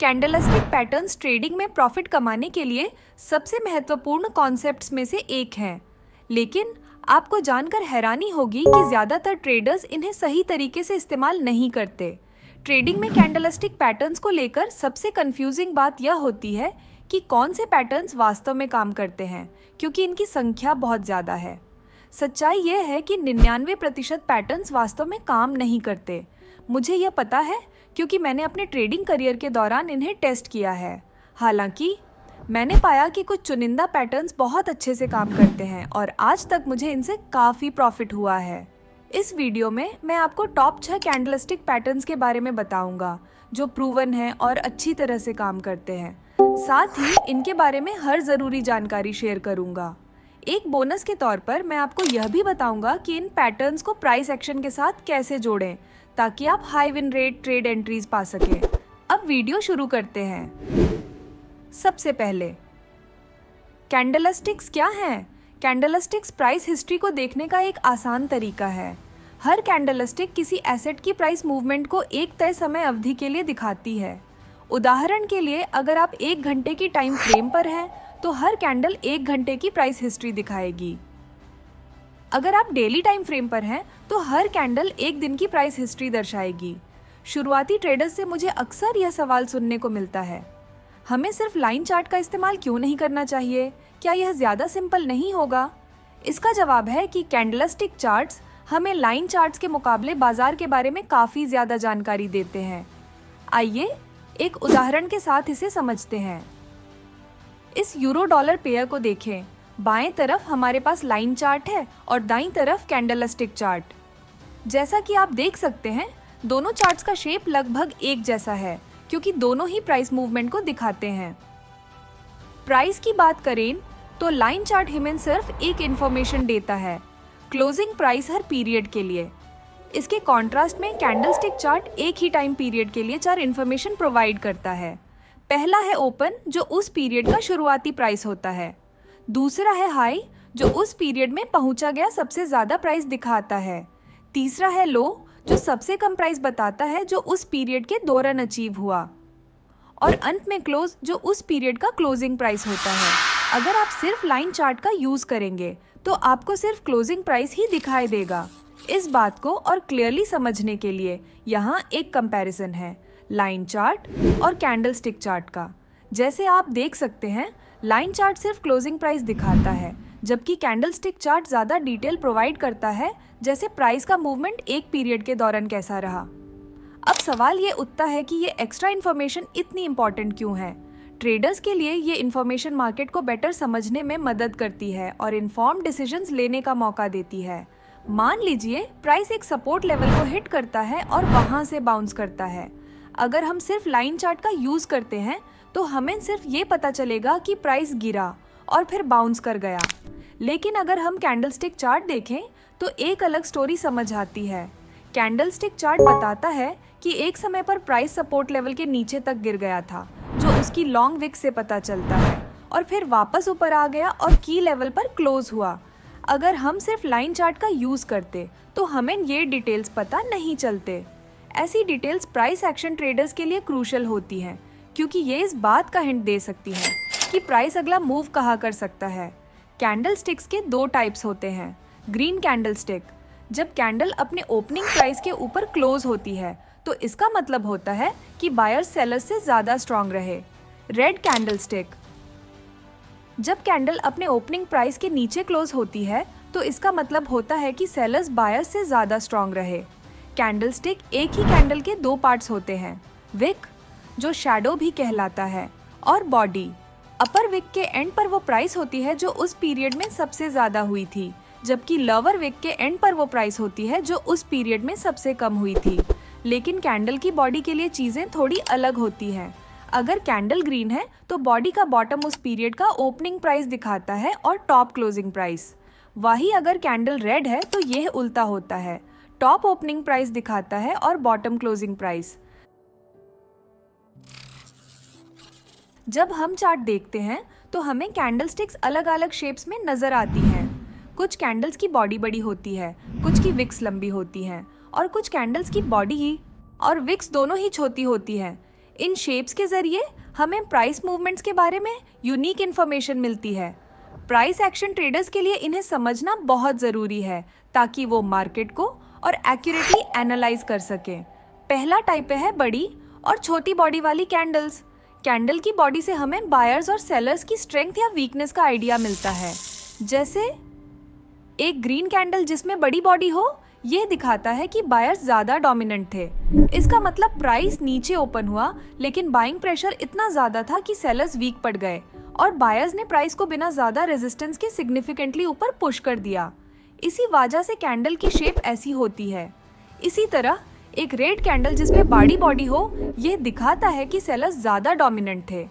Candlestick patterns trading में profit कमाने के लिए सबसे महत्वपूर्ण कॉन्सेप्ट्स में से एक है, लेकिन आपको जानकर हैरानी होगी कि ज़्यादातर ट्रेडर्स इन्हें सही तरीके से इस्तेमाल नहीं करते। ट्रेडिंग में कैंडलस्टिक पैटर्न्स को लेकर सबसे कंफ्यूजिंग बात यह होती है कि कौन से पैटर्न्स वास्तव में काम करते हैं, क्योंकि इनकी संख्या बहुत ज़्यादा है। सच्चाई यह है कि 99% पैटर्न्स वास्तव में काम नहीं करते। मुझे यह पता है क्योंकि मैंने अपने ट्रेडिंग करियर के दौरान इन्हें टेस्ट किया है। हालांकि मैंने पाया कि कुछ चुनिंदा पैटर्न्स बहुत अच्छे से काम करते हैं और आज तक मुझे इनसे काफ़ी प्रॉफिट हुआ है। इस वीडियो में मैं आपको टॉप 6 कैंडलस्टिक पैटर्न्स के बारे में बताऊंगा जो प्रूवन हैं और अच्छी तरह से काम करते हैं। साथ ही इनके बारे में हर ज़रूरी जानकारी शेयर करूंगा। एक बोनस के तौर पर मैं आपको यह भी बताऊंगा कि इन पैटर्न्स को प्राइस एक्शन के साथ कैसे जोड़ें ताकि आप high win rate trade entries पा सकें। अब वीडियो शुरू करते हैं। सबसे पहले कैंडलस्टिक्स क्या हैं? कैंडलस्टिक्स प्राइस हिस्ट्री को देखने का एक आसान तरीका है। हर कैंडलस्टिक किसी एसेट की प्राइस मूवमेंट को एक तय समय अवधि के लिए दिखाती है। उदाहरण के लिए अगर आप 1 घंटे की टाइम फ्रेम पर हैं तो हर कैंडल 1 घंटे की प्राइस हिस्ट्री दिखाएगी। अगर आप डेली टाइम फ्रेम पर हैं तो हर कैंडल 1 दिन की प्राइस हिस्ट्री दर्शाएगी। शुरुआती ट्रेडर्स से मुझे अक्सर यह सवाल सुनने को मिलता है, हमें सिर्फ लाइन चार्ट का इस्तेमाल क्यों नहीं करना चाहिए? क्या यह ज़्यादा सिंपल नहीं होगा? इसका जवाब है कि कैंडलस्टिक चार्ट्स हमें लाइन चार्ट्स के मुकाबले बाजार के बारे में काफ़ी ज़्यादा जानकारी देते हैं। आइए एक उदाहरण के साथ इसे समझते हैं। इस यूरो डॉलर पेयर को देखें। बाएं तरफ हमारे पास लाइन चार्ट है और दाईं तरफ कैंडलस्टिक चार्ट। जैसा कि आप देख सकते हैं, दोनों चार्ट्स का शेप लगभग एक जैसा है क्योंकि दोनों ही प्राइस मूवमेंट को दिखाते हैं। प्राइस की बात करें तो लाइन चार्ट हमें सिर्फ एक इंफॉर्मेशन देता है, क्लोजिंग प्राइस हर पीरियड के लिए। इसके कॉन्ट्रास्ट में कैंडलस्टिक चार्ट एक ही टाइम पीरियड के लिए 4 इंफॉर्मेशन प्रोवाइड करता है। पहला है ओपन, जो उस पीरियड का शुरुआती प्राइस होता है। दूसरा है हाई, जो उस पीरियड में पहुंचा गया सबसे ज़्यादा प्राइस दिखाता है। तीसरा है लो, जो सबसे कम प्राइस बताता है जो उस पीरियड के दौरान अचीव हुआ। और अंत में क्लोज, जो उस पीरियड का क्लोजिंग प्राइस होता है। अगर आप सिर्फ लाइन चार्ट का यूज़ करेंगे तो आपको सिर्फ क्लोजिंग प्राइस ही दिखाई देगा। इस बात को और क्लियरली समझने के लिए यहाँ एक कंपैरिजन है लाइन चार्ट और कैंडलस्टिक चार्ट का। जैसे आप देख सकते हैं, लाइन चार्ट सिर्फ क्लोजिंग प्राइस दिखाता है, जबकि कैंडलस्टिक चार्ट ज़्यादा डिटेल प्रोवाइड करता है, जैसे प्राइस का मूवमेंट एक पीरियड के दौरान कैसा रहा। अब सवाल ये उठता है कि ये एक्स्ट्रा इन्फॉर्मेशन इतनी इम्पॉर्टेंट क्यों है? ट्रेडर्स के लिए ये इन्फॉर्मेशन मार्केट को बेटर समझने में मदद करती है और इन्फॉर्म्ड डिसीजंस लेने का मौका देती है। मान लीजिए प्राइस एक सपोर्ट लेवल को हिट करता है और वहाँ से बाउंस करता है। अगर हम सिर्फ लाइन चार्ट का यूज़ करते हैं तो हमें सिर्फ ये पता चलेगा कि प्राइस गिरा और फिर बाउंस कर गया। लेकिन अगर हम कैंडलस्टिक चार्ट देखें तो एक अलग स्टोरी समझ आती है। कैंडलस्टिक चार्ट बताता है कि एक समय पर प्राइस सपोर्ट लेवल के नीचे तक गिर गया था, जो उसकी लॉन्ग विक से पता चलता है, और फिर वापस ऊपर आ गया और की लेवल पर क्लोज हुआ। अगर हम सिर्फ लाइन चार्ट का यूज़ करते तो हमें ये डिटेल्स पता नहीं चलते। ऐसी डिटेल्स प्राइस एक्शन ट्रेडर्स के लिए क्रूशल होती हैं क्योंकि ये इस बात का हिंट दे सकती हैं कि प्राइस अगला मूव कहाँ कर सकता है। कैंडलस्टिक्स के 2 टाइप्स होते हैं। ग्रीन कैंडलस्टिक, जब कैंडल अपने ओपनिंग प्राइस के ऊपर क्लोज होती है तो इसका मतलब होता है कि बायर्स सेलर्स से ज़्यादा स्ट्रॉन्ग रहे। रेड कैंडलस्टिक, जब कैंडल अपने ओपनिंग प्राइस के नीचे क्लोज होती है तो इसका मतलब होता है कि सेलर्स बायर्स से ज़्यादा स्ट्रॉन्ग रहे। कैंडलस्टिक एक ही कैंडल के 2 पार्ट्स होते हैं, विक, जो शैडो भी कहलाता है, और बॉडी। अपर विक के एंड पर वो प्राइस होती है जो उस पीरियड में सबसे ज़्यादा हुई थी, जबकि लोअर विक के एंड पर वो प्राइस होती है जो उस पीरियड में सबसे कम हुई थी। लेकिन कैंडल की बॉडी के लिए चीज़ें थोड़ी अलग होती हैं। अगर कैंडल ग्रीन है तो बॉडी का बॉटम उस पीरियड का ओपनिंग प्राइस दिखाता है और टॉप क्लोजिंग प्राइस। वहीं अगर कैंडल रेड है तो यह उल्टा होता है, टॉप ओपनिंग प्राइस दिखाता है और बॉटम क्लोजिंग प्राइस। जब हम चार्ट देखते हैं तो हमें कैंडलस्टिक्स अलग अलग शेप्स में नजर आती हैं। कुछ कैंडल्स की बॉडी बड़ी होती है, कुछ की विक्स लंबी होती हैं और कुछ कैंडल्स की बॉडी और विक्स दोनों ही छोटी होती हैं। इन शेप्स के जरिए हमें प्राइस मूवमेंट्स के बारे में यूनिक इन्फॉर्मेशन मिलती है। प्राइस एक्शन ट्रेडर्स के लिए इन्हें समझना बहुत ज़रूरी है ताकि वो मार्केट को और एक्यूरेटली एनालाइज कर सकें। पहला टाइप है बड़ी और छोटी बॉडी वाली कैंडल्स। कैंडल की बॉडी से हमें बायर्स और सेलर्स की स्ट्रेंथ या वीकनेस का आइडिया मिलता है। जैसे एक ग्रीन कैंडल जिसमें बड़ी बॉडी हो, ये दिखाता है कि बायर्स ज़्यादा डोमिनेंट थे। इसका मतलब प्राइस नीचे ओपन हुआ लेकिन बाइंग प्रेशर इतना ज़्यादा था कि सेलर्स वीक पड़ गए और बायर्स ने प्राइस को बिना ज़्यादा रेजिस्टेंस के सिग्निफिकेंटली ऊपर पुश कर दिया। इसी वजह से कैंडल की शेप ऐसी होती है। इसी तरह एक रेड कैंडल जिसमें बड़ी बॉडी हो, यह दिखाता है कि सेलर्स ज़्यादा डोमिनेंट थे।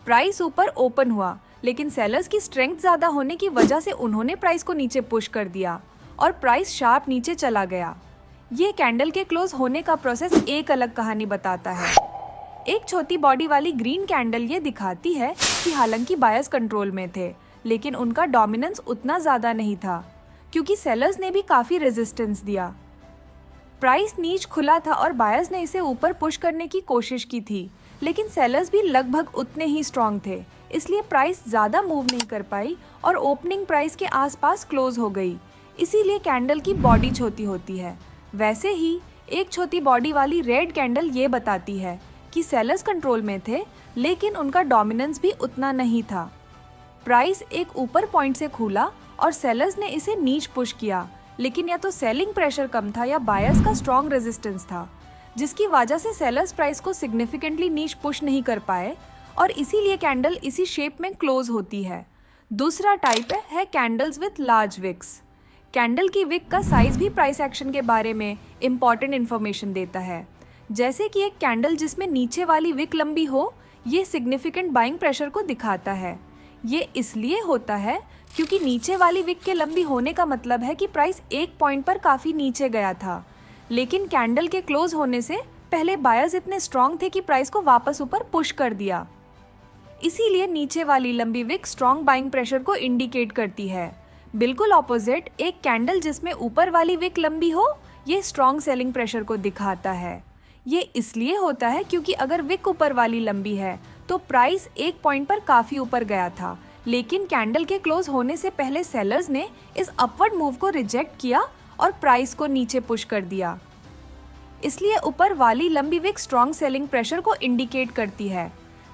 प्राइस ऊपर ओपन हुआ लेकिन सेलर्स की स्ट्रेंथ ज़्यादा होने की वजह से उन्होंने प्राइस को नीचे पुश कर दिया और प्राइस शार्प नीचे चला गया। ये कैंडल के क्लोज होने का प्रोसेस एक अलग कहानी बताता है। एक छोटी बॉडी वाली ग्रीन कैंडल ये दिखाती है कि हालांकि बायर्स कंट्रोल में थे लेकिन उनका डोमिनेंस उतना ज़्यादा नहीं था क्योंकि सेलर्स ने भी काफ़ी रेजिस्टेंस दिया। प्राइस नीच खुला था और बायर्स ने इसे ऊपर पुश करने की कोशिश की थी लेकिन सेलर्स भी लगभग उतने ही स्ट्रॉन्ग थे, इसलिए प्राइस ज़्यादा मूव नहीं कर पाई और ओपनिंग प्राइस के आसपास क्लोज हो गई। इसीलिए कैंडल की बॉडी छोटी होती है। वैसे ही एक छोटी बॉडी वाली रेड कैंडल ये बताती है कि सेलर्स कंट्रोल में थे लेकिन उनका डोमिनेंस भी उतना नहीं था। प्राइस एक ऊपर पॉइंट से खुला और सेलर्स ने इसे नीच पुश किया, लेकिन या तो सेलिंग प्रेशर कम था या बायर्स का स्ट्रॉन्ग रेजिस्टेंस था, जिसकी वजह से सेलर्स प्राइस को सिग्निफिकेंटली नीच पुश नहीं कर पाए और इसीलिए कैंडल इसी शेप में क्लोज होती है। दूसरा टाइप है candles with large wicks. Candle की विक का साइज भी प्राइस एक्शन के बारे में इम्पॉर्टेंट इन्फॉर्मेशन देता है। जैसे कि एक कैंडल जिसमें नीचे वाली विक लंबी हो, ये सिग्निफिकेंट बाइंग प्रेशर को दिखाता है। ये इसलिए होता है क्योंकि नीचे वाली विक के लंबी होने का मतलब है कि प्राइस एक पॉइंट पर काफ़ी नीचे गया था, लेकिन कैंडल के क्लोज होने से पहले बायर्स इतने स्ट्रॉन्ग थे कि प्राइस को वापस ऊपर पुश कर दिया। इसीलिए नीचे वाली लंबी विक स्ट्रॉन्ग बाइंग प्रेशर को इंडिकेट करती है। बिल्कुल ऑपोजिट एक कैंडल जिसमें ऊपर वाली विक लंबी हो, ये स्ट्रॉन्ग सेलिंग प्रेशर को दिखाता है। ये इसलिए होता है क्योंकि अगर विक ऊपर वाली लंबी है तो प्राइस एक पॉइंट पर काफ़ी ऊपर गया था, लेकिन कैंडल के क्लोज होने से पहले सेलर्स ने इस अपवर्ड मूव को रिजेक्ट किया और प्राइस को नीचे पुश कर दिया। इसलिए ऊपर वाली लंबी विक स्ट्रॉन्ग सेलिंग प्रेशर को इंडिकेट करती है।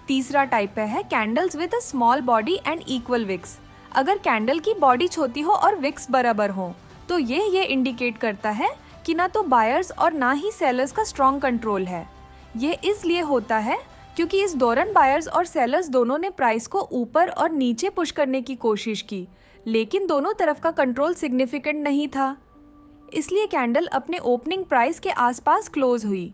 तीसरा टाइप है candles with a small body and equal wicks. अगर कैंडल की बॉडी छोटी हो और विक्स बराबर हो तो ये इंडिकेट करता है कि ना तो बायर्स और ना ही सेलर्स का स्ट्रॉन्ग कंट्रोल है। ये इसलिए होता है क्योंकि इस दौरान बायर्स और सेलर्स दोनों ने प्राइस को ऊपर और नीचे पुश करने की कोशिश की, लेकिन दोनों तरफ का कंट्रोल सिग्निफिकेंट नहीं था। इसलिए कैंडल अपने ओपनिंग प्राइस के आसपास क्लोज हुई।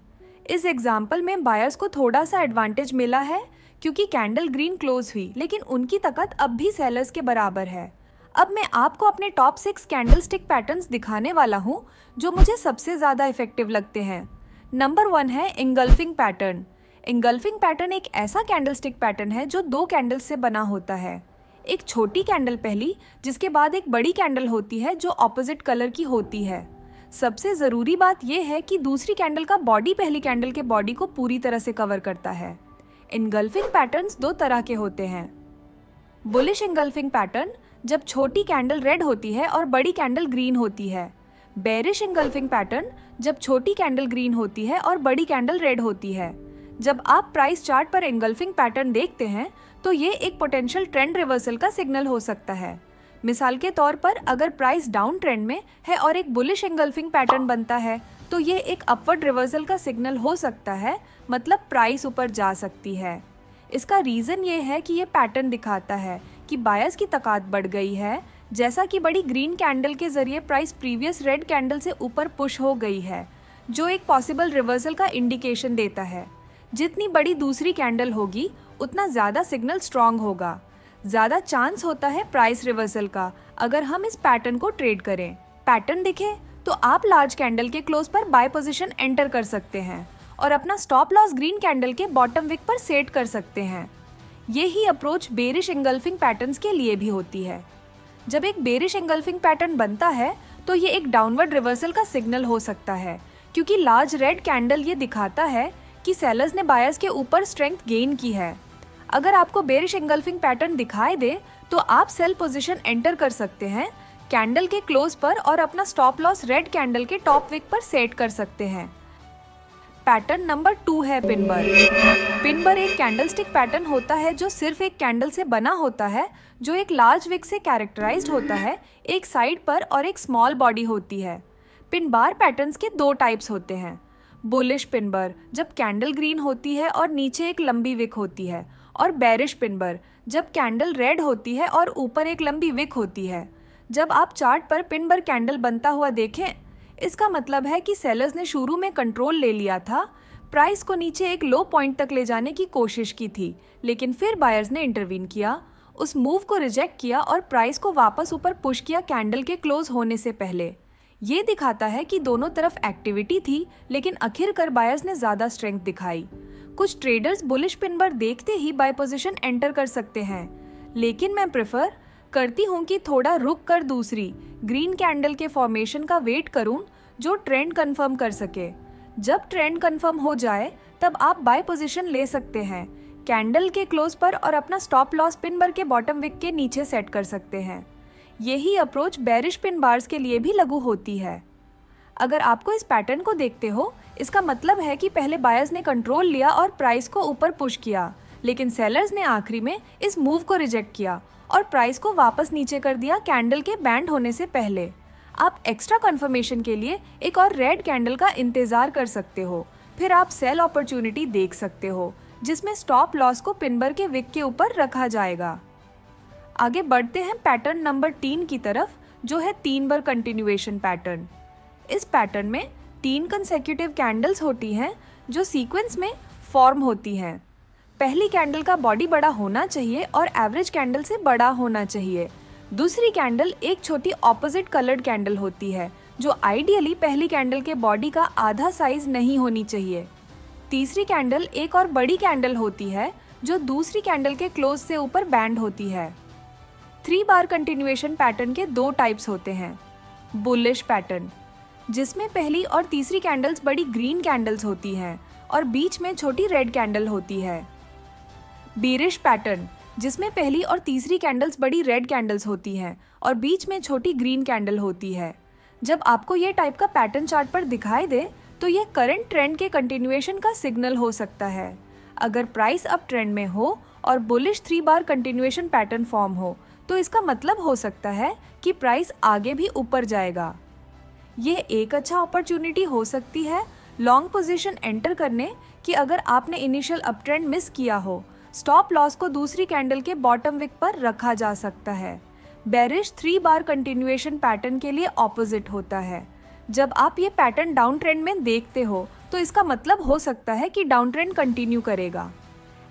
इस एग्जाम्पल में बायर्स को थोड़ा सा एडवांटेज मिला है क्योंकि कैंडल ग्रीन क्लोज हुई, लेकिन उनकी ताकत अब भी सेलर्स के बराबर है। अब मैं आपको अपने टॉप 6 कैंडल स्टिक पैटर्न्स दिखाने वाला हूँ जो मुझे सबसे ज़्यादा इफेक्टिव लगते हैं। नंबर 1 है इंगल्फिंग पैटर्न। इंगल्फिंग पैटर्न एक ऐसा कैंडल स्टिक पैटर्न है जो 2 कैंडल्स से बना होता है। एक छोटी कैंडल पहली, जिसके बाद एक बड़ी कैंडल होती है जो ऑपोजिट कलर की होती है। सबसे ज़रूरी बात यह है कि दूसरी कैंडल का बॉडी पहली कैंडल के बॉडी को पूरी तरह से कवर करता है। इंगल्फिंग पैटर्न्स 2 तरह के होते हैं। बुलिश इंगल्फिंग पैटर्न, जब छोटी कैंडल रेड होती है और बड़ी कैंडल ग्रीन होती है। बेरिश इंगल्फिंग पैटर्न, जब छोटी कैंडल ग्रीन होती है और बड़ी कैंडल रेड होती है। जब आप प्राइस चार्ट पर इंगल्फिंग पैटर्न देखते हैं तो ये एक पोटेंशियल ट्रेंड रिवर्सल का सिग्नल हो सकता है। मिसाल के तौर पर अगर प्राइस डाउन ट्रेंड में है और एक बुलिश इंगल्फिंग पैटर्न बनता है तो ये एक अपवर्ड रिवर्सल का सिग्नल हो सकता है, मतलब प्राइस ऊपर जा सकती है। इसका रीज़न ये है कि ये पैटर्न दिखाता है कि बायर्स की ताकत बढ़ गई है, जैसा कि बड़ी ग्रीन कैंडल के जरिए प्राइस प्रीवियस रेड कैंडल से ऊपर पुश हो गई है, जो एक पॉसिबल रिवर्सल का इंडिकेशन देता है। जितनी बड़ी दूसरी कैंडल होगी उतना ज़्यादा सिग्नल स्ट्रॉन्ग होगा, ज़्यादा चांस होता है प्राइस रिवर्सल का अगर हम इस पैटर्न को ट्रेड करें। पैटर्न दिखे तो आप लार्ज कैंडल के क्लोज पर बाय पोजीशन एंटर कर सकते हैं और अपना स्टॉप लॉस ग्रीन कैंडल के बॉटम विक पर सेट कर सकते हैं। यही अप्रोच बेरिश इंगल्फिंग पैटर्न्स के लिए भी होती है। जब एक बेरिश इंगल्फिंग पैटर्न बनता है तो ये एक डाउनवर्ड रिवर्सल का सिग्नल हो सकता है, क्योंकि लार्ज रेड कैंडल ये दिखाता है कि सेलर्स ने बायर्स के ऊपर स्ट्रेंथ गेन की है। अगर आपको बेरिश एंगल्फिंग पैटर्न दिखाई दे तो आप सेल पोजीशन एंटर कर सकते हैं कैंडल के क्लोज पर और अपना स्टॉप लॉस रेड कैंडल के टॉप विक पर सेट कर सकते हैं। पैटर्न नंबर 2 है पिन बर। पिन बर एक कैंडलस्टिक पैटर्न होता है जो सिर्फ एक कैंडल से बना होता है, जो एक लार्ज विक से कैरेक्टराइज्ड होता है, एक साइड पर और एक स्मॉल बॉडी होती है। पिन बार पैटर्न्स के 2 टाइप्स होते हैं। बुलिश पिन बर जब कैंडल ग्रीन होती है और नीचे एक लंबी विक होती है, और बेरिश पिन बर जब कैंडल रेड होती है और ऊपर एक लंबी विक होती है। जब आप चार्ट पर पिन बर कैंडल बनता हुआ देखें, इसका मतलब है कि सेलर्स ने शुरू में कंट्रोल ले लिया था, प्राइस को नीचे एक लो पॉइंट तक ले जाने की कोशिश की थी, लेकिन फिर बायर्स ने इंटरवीन किया, उस मूव को रिजेक्ट किया और प्राइस को वापस ऊपर पुश किया कैंडल के क्लोज होने से पहले। ये दिखाता है कि दोनों तरफ एक्टिविटी थी, लेकिन आखिरकार बायर्स ने ज़्यादा स्ट्रेंथ दिखाई। कुछ ट्रेडर्स बुलिश पिन बर देखते ही बाय पोजीशन एंटर कर सकते हैं, लेकिन मैं प्रेफर करती हूँ कि थोड़ा रुक कर दूसरी ग्रीन कैंडल के फॉर्मेशन का वेट करूँ जो ट्रेंड कंफर्म कर सके। जब ट्रेंड कंफर्म हो जाए तब आप बाय पोजीशन ले सकते हैं कैंडल के क्लोज पर और अपना स्टॉप लॉस पिन बर के बॉटम विक के नीचे सेट कर सकते हैं। यही अप्रोच बेरिश पिन बार्स के लिए भी लागू होती है। अगर आपको इस पैटर्न को देखते हो, इसका मतलब है कि पहले बायर्स ने कंट्रोल लिया और प्राइस को ऊपर पुश किया, लेकिन सेलर्स ने आखिरी में इस मूव को रिजेक्ट किया और प्राइस को वापस नीचे कर दिया कैंडल के बैंड होने से पहले। आप एक्स्ट्रा कंफर्मेशन के लिए एक और रेड कैंडल का इंतजार कर सकते हो, फिर आप सेल अपॉर्चुनिटी देख सकते हो जिसमें स्टॉप लॉस को पिनबर के विक के ऊपर रखा जाएगा। आगे बढ़ते हैं पैटर्न नंबर 3 की तरफ, जो है 3 बार कंटिन्यूएशन पैटर्न। इस पैटर्न में 3 कंसेक्यूटिव कैंडल्स होती हैं जो सीक्वेंस में फॉर्म होती हैं। पहली कैंडल का बॉडी बड़ा होना चाहिए और एवरेज कैंडल से बड़ा होना चाहिए। दूसरी कैंडल एक छोटी ऑपोजिट कलर्ड कैंडल होती है जो आइडियली पहली कैंडल के बॉडी का आधा साइज नहीं होनी चाहिए। तीसरी कैंडल एक और बड़ी कैंडल होती है जो दूसरी कैंडल के क्लोज से ऊपर बैंड होती है। 3 बार कंटिन्यूएशन पैटर्न के 2 टाइप्स होते हैं। बुलिश पैटर्न जिसमें पहली और तीसरी कैंडल्स बड़ी ग्रीन कैंडल्स होती हैं और बीच में छोटी रेड कैंडल होती है। बेरिश पैटर्न जिसमें पहली और तीसरी कैंडल्स बड़ी रेड कैंडल्स होती हैं और बीच में छोटी ग्रीन कैंडल होती है। जब आपको ये टाइप का पैटर्न चार्ट पर दिखाई दे तो ये करंट ट्रेंड के कंटिन्यूएशन का सिग्नल हो सकता है। अगर प्राइस अप ट्रेंड में हो और बुलिश 3 बार कंटिन्यूएशन पैटर्न फॉर्म हो तो इसका मतलब हो सकता है कि प्राइस आगे भी ऊपर जाएगा। ये एक अच्छा अपॉर्चुनिटी हो सकती है लॉन्ग पोजीशन एंटर करने की अगर आपने इनिशियल अप ट्रेंड मिस किया हो। स्टॉप लॉस को दूसरी कैंडल के बॉटम विक पर रखा जा सकता है। बेरिश 3 बार कंटिन्यूएशन पैटर्न के लिए ऑपोजिट होता है। जब आप ये पैटर्न डाउन ट्रेंड में देखते हो तो इसका मतलब हो सकता है कि डाउन ट्रेंड कंटिन्यू करेगा।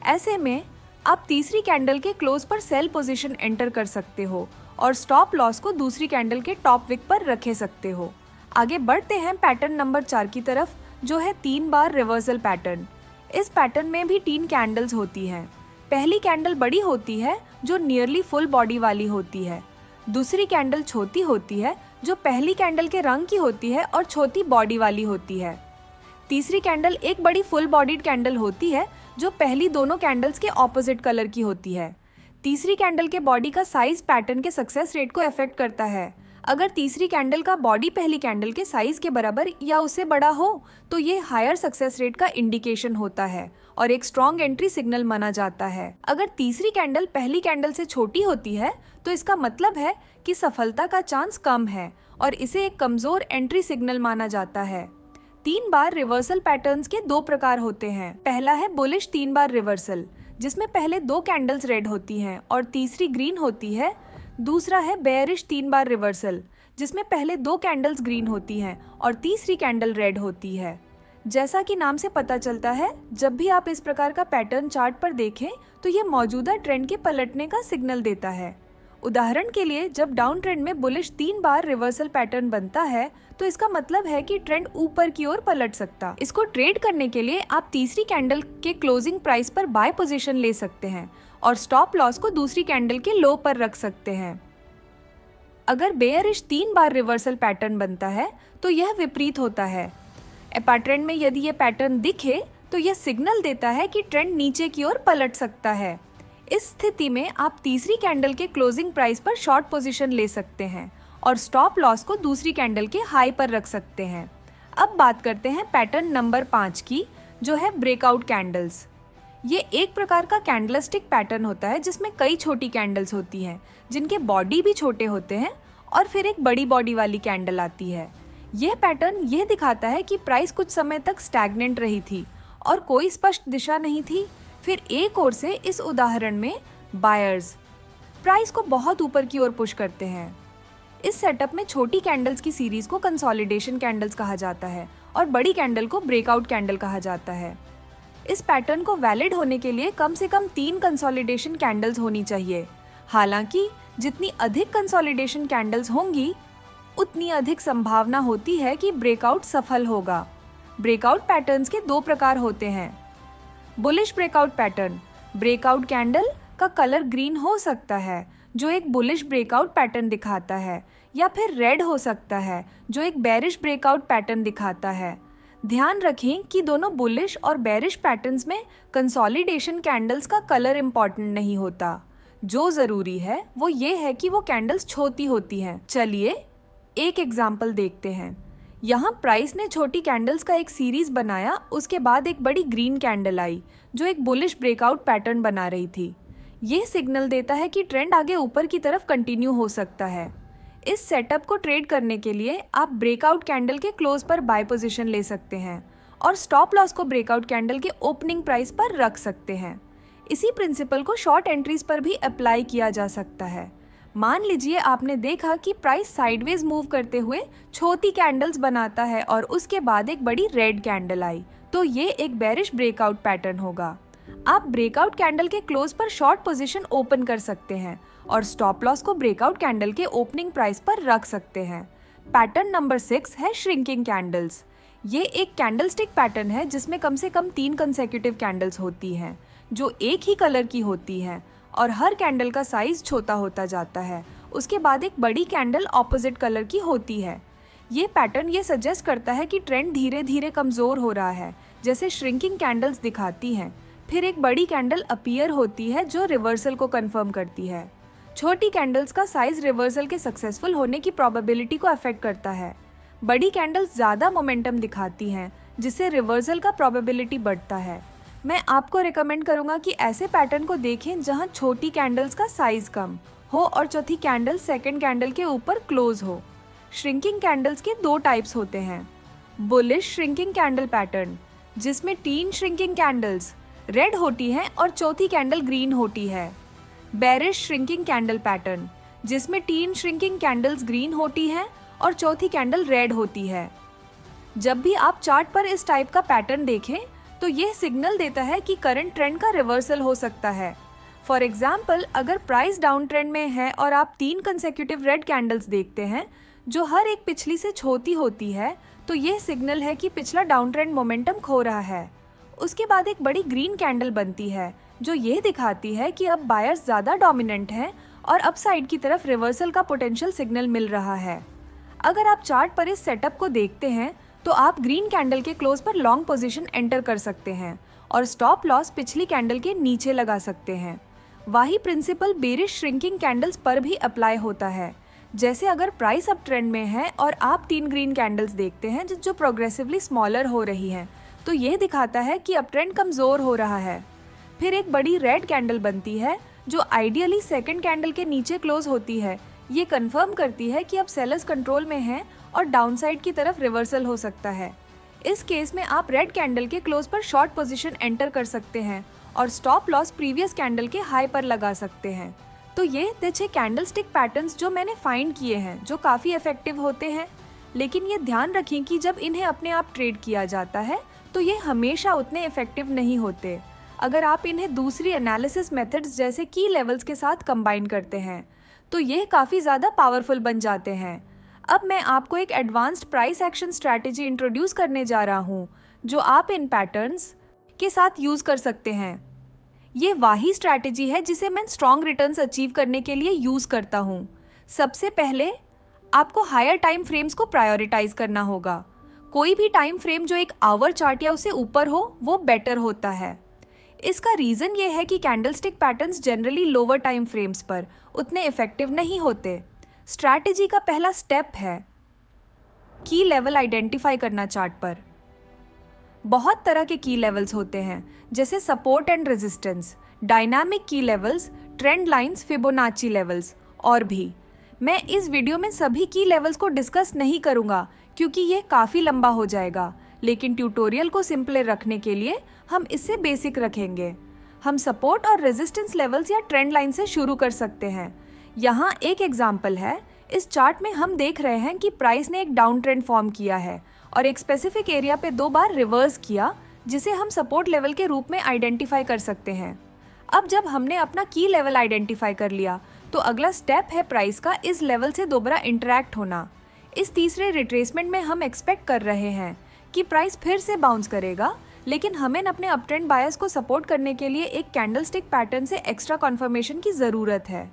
ऐसे में आप तीसरी कैंडल के क्लोज पर सेल पोजीशन एंटर कर सकते हो और स्टॉप लॉस को दूसरी कैंडल के टॉप विक पर रखे सकते हो। आगे बढ़ते हैं पैटर्न नंबर 4 की तरफ, जो है 3 बार रिवर्सल पैटर्न। इस पैटर्न में भी 3 कैंडल्स होती हैं। पहली कैंडल बड़ी होती है जो नियरली फुल बॉडी वाली होती है। दूसरी कैंडल छोटी होती है जो पहली कैंडल के रंग की होती है और छोटी बॉडी वाली होती है। तीसरी कैंडल एक बड़ी फुल बॉडीड कैंडल होती है जो पहली दोनों कैंडल्स के ऑपोजिट कलर की होती है। तीसरी कैंडल के बॉडी का साइज पैटर्न के सक्सेस रेट को अफेक्ट करता है। अगर तीसरी कैंडल का बॉडी पहली कैंडल के साइज के बराबर या उससे बड़ा हो तो ये हायर सक्सेस रेट का इंडिकेशन होता है और एक स्ट्रॉन्ग एंट्री सिग्नल माना जाता है। अगर तीसरी कैंडल पहली कैंडल से छोटी होती है तो इसका मतलब है कि सफलता का चांस कम है और इसे एक कमजोर एंट्री सिग्नल माना जाता है। 3 बार रिवर्सल पैटर्न्स के 2 प्रकार होते हैं। पहला है बुलिश 3 बार रिवर्सल जिसमें पहले 2 कैंडल्स रेड होती हैं और तीसरी ग्रीन होती है। दूसरा है बेयरिश 3 बार रिवर्सल जिसमें पहले 2 कैंडल्स ग्रीन होती हैं और तीसरी कैंडल रेड होती है। जैसा कि नाम से पता चलता है, जब भी आप इस प्रकार का पैटर्न चार्ट पर देखें तो ये मौजूदा ट्रेंड के पलटने का सिग्नल देता है। उदाहरण के लिए जब डाउन ट्रेंड में बुलिश 3 बार रिवर्सल पैटर्न बनता है तो इसका मतलब है कि ट्रेंड ऊपर की ओर पलट सकता। इसको ट्रेड करने के लिए आप तीसरी कैंडल के क्लोजिंग प्राइस पर बाय पोजीशन ले सकते हैं और स्टॉप लॉस को दूसरी कैंडल के लो पर रख सकते हैं। अगर बेयरिश 3 बार रिवर्सल पैटर्न बनता है तो यह विपरीत होता है। अपर ट्रेंड में यदि ये पैटर्न दिखे तो यह सिग्नल देता है कि ट्रेंड नीचे की ओर पलट सकता है। इस स्थिति में आप तीसरी कैंडल के क्लोजिंग प्राइस पर शॉर्ट पोजीशन ले सकते हैं और स्टॉप लॉस को दूसरी कैंडल के हाई पर रख सकते हैं। अब बात करते हैं पैटर्न नंबर 5 की, जो है ब्रेकआउट कैंडल्स। ये एक प्रकार का कैंडलस्टिक पैटर्न होता है जिसमें कई छोटी कैंडल्स होती हैं जिनके बॉडी भी छोटे होते हैं और फिर एक बड़ी बॉडी वाली कैंडल आती है। यह पैटर्न यह दिखाता है कि प्राइस कुछ समय तक स्टैग्नेंट रही थी और कोई स्पष्ट दिशा नहीं थी। फिर एक ओर से इस उदाहरण में बायर्स प्राइस को बहुत ऊपर की ओर पुश करते हैं। इस सेटअप में छोटी कैंडल्स की सीरीज को कंसोलिडेशन कैंडल्स कहा जाता है और बड़ी कैंडल को ब्रेकआउट कैंडल कहा जाता है। इस पैटर्न को वैलिड होने के लिए कम से कम 3 कंसोलिडेशन कैंडल्स होनी चाहिए। हालांकि जितनी अधिक कंसोलिडेशन कैंडल्स होंगी उतनी अधिक संभावना होती है कि ब्रेकआउट सफल होगा। ब्रेकआउट पैटर्न्स के 2 प्रकार होते हैं। Bullish breakout pattern, breakout candle का कलर ग्रीन हो सकता है जो एक बुलिश ब्रेकआउट पैटर्न दिखाता है, या फिर रेड हो सकता है जो एक बेरिश ब्रेकआउट पैटर्न दिखाता है। ध्यान रखें कि दोनों बुलिश और बेरिश पैटर्न्स में कंसोलिडेशन कैंडल्स का कलर इम्पॉर्टेंट नहीं होता। जो ज़रूरी है वो ये है कि वो कैंडल्स छोटी होती हैं। चलिए एक एग्जाम्पल देखते हैं। यहाँ प्राइस ने छोटी कैंडल्स का एक सीरीज बनाया, उसके बाद एक बड़ी ग्रीन कैंडल आई जो एक बुलिश ब्रेकआउट पैटर्न बना रही थी। ये सिग्नल देता है कि ट्रेंड आगे ऊपर की तरफ कंटिन्यू हो सकता है। इस सेटअप को ट्रेड करने के लिए आप ब्रेकआउट कैंडल के क्लोज पर बाय पोजीशन ले सकते हैं और स्टॉप लॉस को ब्रेकआउट कैंडल के ओपनिंग प्राइस पर रख सकते हैं। इसी प्रिंसिपल को शॉर्ट एंट्रीज पर भी अप्लाई किया जा सकता है। मान लीजिए आपने देखा कि प्राइस साइडवेज मूव करते हुए छोटी कैंडल्स बनाता है और उसके बाद एक बड़ी रेड कैंडल आई, तो ये एक बेरिश ब्रेकआउट पैटर्न होगा। आप ब्रेकआउट कैंडल के क्लोज पर शॉर्ट पोजीशन ओपन कर सकते हैं और स्टॉप लॉस को ब्रेकआउट कैंडल के ओपनिंग प्राइस पर रख सकते हैं। पैटर्न नंबर 6 है श्रिंकिंग कैंडल्स। ये एक कैंडलस्टिक पैटर्न है जिसमें कम से कम 3 कंसेक्यूटिव कैंडल्स होती हैं जो एक ही कलर की होती हैं और हर कैंडल का साइज छोटा होता जाता है। उसके बाद एक बड़ी कैंडल ऑपोजिट कलर की होती है। ये पैटर्न ये सजेस्ट करता है कि ट्रेंड धीरे धीरे कमज़ोर हो रहा है, जैसे श्रिंकिंग कैंडल्स दिखाती हैं। फिर एक बड़ी कैंडल अपीयर होती है जो रिवर्सल को कंफर्म करती है। छोटी कैंडल्स का साइज रिवर्सल के सक्सेसफुल होने की प्रोबेबिलिटी को अफेक्ट करता है। बड़ी कैंडल्स ज़्यादा मोमेंटम दिखाती हैं जिससे रिवर्सल का प्रोबेबिलिटी बढ़ता है। मैं आपको रिकमेंड करूंगा कि ऐसे पैटर्न को देखें जहां छोटी कैंडल्स का साइज कम हो और चौथी कैंडल सेकंड कैंडल के ऊपर क्लोज हो। श्रिंकिंग कैंडल्स के 2 टाइप्स होते हैं। बुलिश श्रिंकिंग कैंडल पैटर्न, जिसमें 3 श्रिंकिंग कैंडल्स रेड होती हैं और चौथी कैंडल ग्रीन होती है। बेरिश श्रिंकिंग कैंडल पैटर्न, जिसमें 3 श्रिंकिंग कैंडल्स ग्रीन होती हैं और चौथी कैंडल रेड होती है। जब भी आप चार्ट पर इस टाइप का पैटर्न देखें तो यह सिग्नल देता है कि करंट ट्रेंड का रिवर्सल हो सकता है। फॉर एग्जाम्पल, अगर प्राइस डाउन ट्रेंड में है और आप 3 कंसेक्यूटिव रेड कैंडल्स देखते हैं जो हर एक पिछली से छोटी होती है, तो यह सिग्नल है कि पिछला डाउन ट्रेंड मोमेंटम खो रहा है। उसके बाद एक बड़ी ग्रीन कैंडल बनती है जो ये दिखाती है कि अब बायर्स ज़्यादा डोमिनेंट हैं और अपसाइड की तरफ रिवर्सल का पोटेंशियल सिग्नल मिल रहा है। अगर आप चार्ट पर इस सेटअप को देखते हैं तो आप ग्रीन कैंडल के क्लोज पर लॉन्ग पोजीशन एंटर कर सकते हैं और स्टॉप लॉस पिछली कैंडल के नीचे लगा सकते हैं। वही प्रिंसिपल बेरिश श्रिंकिंग कैंडल्स पर भी अप्लाई होता है। जैसे अगर प्राइस अप ट्रेंड में है और आप 3 ग्रीन कैंडल्स देखते हैं जो प्रोग्रेसिवली स्मॉलर हो रही हैं, तो यह दिखाता है कि अप ट्रेंड कमज़ोर हो रहा है। फिर एक बड़ी रेड कैंडल बनती है जो आइडियली सेकंड कैंडल के नीचे क्लोज होती है। ये कंफर्म करती है कि अब सेलर्स कंट्रोल में हैं और डाउनसाइड की तरफ रिवर्सल हो सकता है। इस केस में आप रेड कैंडल के क्लोज पर शॉर्ट पोजीशन एंटर कर सकते हैं और स्टॉप लॉस प्रीवियस कैंडल के हाई पर लगा सकते हैं। तो ये 6 कैंडलस्टिक पैटर्न्स जो मैंने फाइंड किए हैं जो काफ़ी इफेक्टिव होते हैं, लेकिन ये ध्यान रखें कि जब इन्हें अपने आप ट्रेड किया जाता है तो ये हमेशा उतने इफेक्टिव नहीं होते। अगर आप इन्हें दूसरी एनालिसिस मेथड्स जैसे की लेवल्स के साथ कंबाइन करते हैं तो ये काफ़ी ज़्यादा पावरफुल बन जाते हैं। अब मैं आपको एक advanced price action strategy introduce करने जा रहा हूँ जो आप इन पैटर्न्स के साथ यूज़ कर सकते हैं। ये वही स्ट्रैटेजी है जिसे मैं स्ट्रॉन्ग रिटर्न्स अचीव करने के लिए यूज़ करता हूँ। सबसे पहले आपको हायर टाइम फ्रेम्स को प्रायोरिटाइज करना होगा। कोई भी टाइम फ्रेम जो एक आवर चार्ट या उससे ऊपर हो वो बेटर होता है। इसका रीज़न ये है कि candlestick patterns generally lower time frames पर उतने इफेक्टिव नहीं होते। स्ट्रैटेजी का पहला स्टेप है की लेवल आइडेंटिफाई करना चार्ट पर। बहुत तरह के की लेवल्स होते हैं, जैसे सपोर्ट एंड रेजिस्टेंस, डायनामिक की levels, trend lines, Fibonacci levels और भी। मैं इस वीडियो में सभी की लेवल्स को डिस्कस नहीं करूंगा क्योंकि ये काफ़ी लंबा हो जाएगा, लेकिन ट्यूटोरियल को सिंपल रखने के लिए हम इससे बेसिक रखेंगे। हम सपोर्ट और रेजिस्टेंस लेवल्स या ट्रेंड लाइन से शुरू कर सकते हैं। यहाँ एक एग्जाम्पल है। इस चार्ट में हम देख रहे हैं कि प्राइस ने एक डाउन ट्रेंड फॉर्म किया है और एक स्पेसिफिक एरिया पे 2 बार रिवर्स किया, जिसे हम सपोर्ट लेवल के रूप में आइडेंटिफाई कर सकते हैं। अब जब हमने अपना की लेवल आइडेंटिफाई कर लिया तो अगला स्टेप है प्राइस का इस लेवल से दोबारा इंटरैक्ट होना। इस तीसरे रिट्रेसमेंट में हम एक्सपेक्ट कर रहे हैं कि प्राइस फिर से बाउंस करेगा, लेकिन हमें अपने अपट्रेंड बायस को सपोर्ट करने के लिए एक कैंडलस्टिक पैटर्न से एक्स्ट्रा कन्फर्मेशन की ज़रूरत है।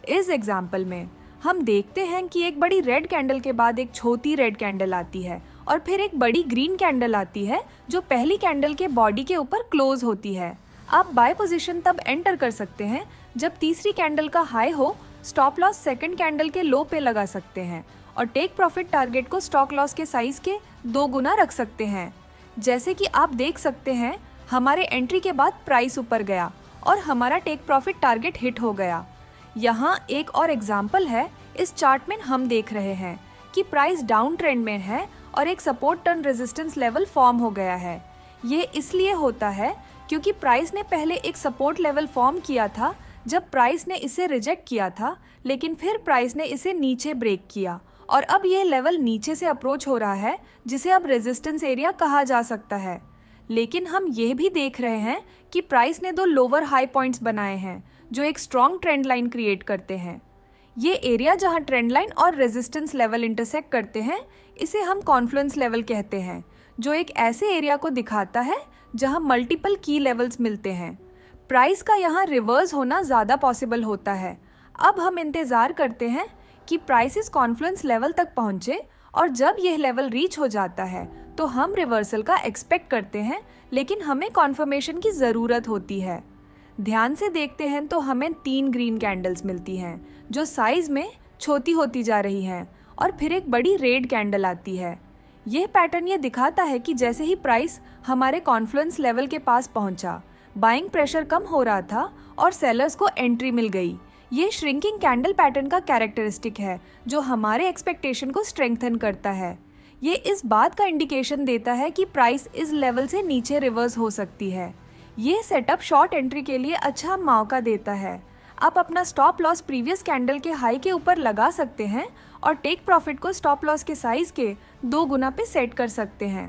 इस एग्जाम्पल में हम देखते हैं कि एक बड़ी रेड कैंडल के बाद एक छोटी रेड कैंडल आती है और फिर एक बड़ी ग्रीन कैंडल आती है जो पहली कैंडल के बॉडी के ऊपर क्लोज होती है। आप बाय पोजीशन तब एंटर कर सकते हैं जब तीसरी कैंडल का हाई हो, स्टॉप लॉस सेकंड कैंडल के लो पे लगा सकते हैं और टेक प्रॉफिट टारगेट को स्टॉक लॉस के साइज के 2 गुना रख सकते हैं। जैसे कि आप देख सकते हैं, हमारे एंट्री के बाद प्राइस ऊपर गया और हमारा टेक प्रॉफिट टारगेट हिट हो गया। यहाँ एक और एग्जाम्पल है। इस चार्ट में हम देख रहे हैं कि प्राइस डाउन ट्रेंड में है और एक support turn resistance level form हो गया है। ये इसलिए होता है क्योंकि प्राइस ने पहले एक सपोर्ट लेवल फॉर्म किया था जब प्राइस ने इसे रिजेक्ट किया था, लेकिन फिर प्राइस ने इसे नीचे ब्रेक किया और अब यह लेवल नीचे से अप्रोच हो रहा है, जिसे अब रेजिस्टेंस एरिया कहा जा सकता है। लेकिन हम ये भी देख रहे हैं कि प्राइस ने 2 लोअर हाई पॉइंट्स बनाए हैं जो एक स्ट्रॉन्ग ट्रेंड लाइन क्रिएट करते हैं। ये एरिया जहां ट्रेंड लाइन और रेजिस्टेंस लेवल इंटरसेक्ट करते हैं, इसे हम कॉन्फ्लुएंस लेवल कहते हैं, जो एक ऐसे एरिया को दिखाता है जहां मल्टीपल की लेवल्स मिलते हैं। प्राइस का यहाँ रिवर्स होना ज़्यादा पॉसिबल होता है। अब हम इंतज़ार करते हैं कि प्राइस इस कॉन्फ्लुएंस लेवल तक पहुँचे और जब यह लेवल रीच हो जाता है तो हम रिवर्सल का एक्सपेक्ट करते हैं, लेकिन हमें कॉन्फर्मेशन की ज़रूरत होती है। ध्यान से देखते हैं तो हमें 3 ग्रीन कैंडल्स मिलती हैं जो साइज में छोटी होती जा रही हैं और फिर एक बड़ी रेड कैंडल आती है। यह पैटर्न ये दिखाता है कि जैसे ही प्राइस हमारे कॉन्फ्लुएंस लेवल के पास पहुंचा, बाइंग प्रेशर कम हो रहा था और सेलर्स को एंट्री मिल गई। ये श्रिंकिंग कैंडल पैटर्न का कैरेक्टरिस्टिक है जो हमारे एक्सपेक्टेशन को स्ट्रेंथन करता है। ये इस बात का इंडिकेशन देता है कि प्राइस इस लेवल से नीचे रिवर्स हो सकती है। ये सेटअप शॉर्ट एंट्री के लिए अच्छा मौका देता है। आप अपना स्टॉप लॉस प्रीवियस कैंडल के हाई के ऊपर लगा सकते हैं और टेक प्रॉफिट को स्टॉप लॉस के साइज के 2 गुना पे सेट कर सकते हैं।